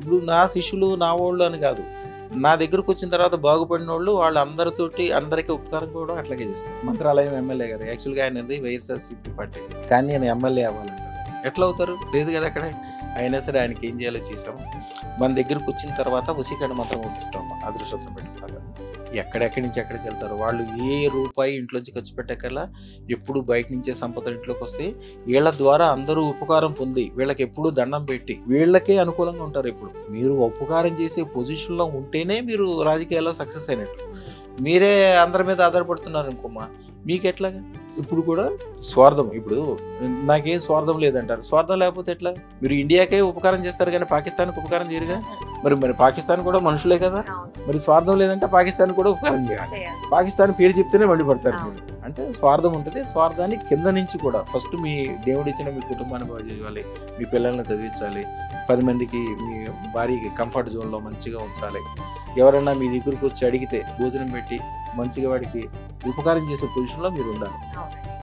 ఇప్పుడు నా శిష్యులు నా వాళ్ళు అని కాదు, నా దగ్గరకు వచ్చిన తర్వాత బాగుపడిన వాళ్ళు వాళ్ళందరితోటి అందరికీ ఉపకారం కూడా అట్లాగే చేస్తారు. మంత్రాలయం ఎమ్మెల్యే గారు యాక్చువల్గా ఆయనది వైఎస్ఆర్సీపీ పార్టీ, కానీ నేను ఎమ్మెల్యే అవ్వాలంటారు. ఎట్లా అవుతారు? లేదు కదా అక్కడ. అయినా సరే ఆయనకి ఏం చేయాలో చేసాము. మన దగ్గరకు వచ్చిన తర్వాత వశీకరణ మంత్రం ఒప్పిస్తాము అదృష్టం పెట్టుకోవాలి. ఎక్కడెక్కడి నుంచి ఎక్కడికి వెళ్తారు వాళ్ళు, ఏ రూపాయి ఇంట్లోంచి ఖర్చు పెట్టకల్లా ఎప్పుడు బయట నుంచే సంపద ఇంట్లోకి వస్తే వీళ్ళ ద్వారా అందరూ ఉపకారం పొంది వీళ్ళకి ఎప్పుడు దండం పెట్టి వీళ్ళకే అనుకూలంగా ఉంటారు. ఇప్పుడు మీరు ఉపకారం చేసే పొజిషన్లో ఉంటేనే మీరు రాజకీయాల్లో సక్సెస్ అయినట్టు. మీరే అందరి మీద ఆధారపడుతున్నారు అనుకోమ్మా, మీకు ఎట్లాగా? ఇప్పుడు కూడా స్వార్థం, ఇప్పుడు నాకేం స్వార్థం లేదంటారు. స్వార్థం లేకపోతే ఎట్లా? మీరు ఇండియాకే ఉపకారం చేస్తారు కానీ పాకిస్తాన్కి ఉపకారం చేయరుగా. మరి పాకిస్తాన్ కూడా మనుషులే కదా. మరి స్వార్థం లేదంటే పాకిస్తాన్ కూడా ఉపకారం చేయాలి. పాకిస్తాన్ పేరు చెప్తేనే మండిపడతారు మీరు. అంటే స్వార్థం ఉంటుంది. స్వార్థాన్ని కింద నుంచి కూడా ఫస్ట్ మీ దేవుడు ఇచ్చిన మీ కుటుంబాన్ని బాగు చేయాలి, మీ పిల్లల్ని చదివించాలి, 10 మందికి మీ భార్యకి కంఫర్ట్ జోన్లో మంచిగా ఉంచాలి. ఎవరైనా మీ దగ్గరకు వచ్చి అడిగితే భోజనం పెట్టి మంచిగా వాడికి ఉపకారం చేసే పొజిషన్లో మీరు ఉండాలి.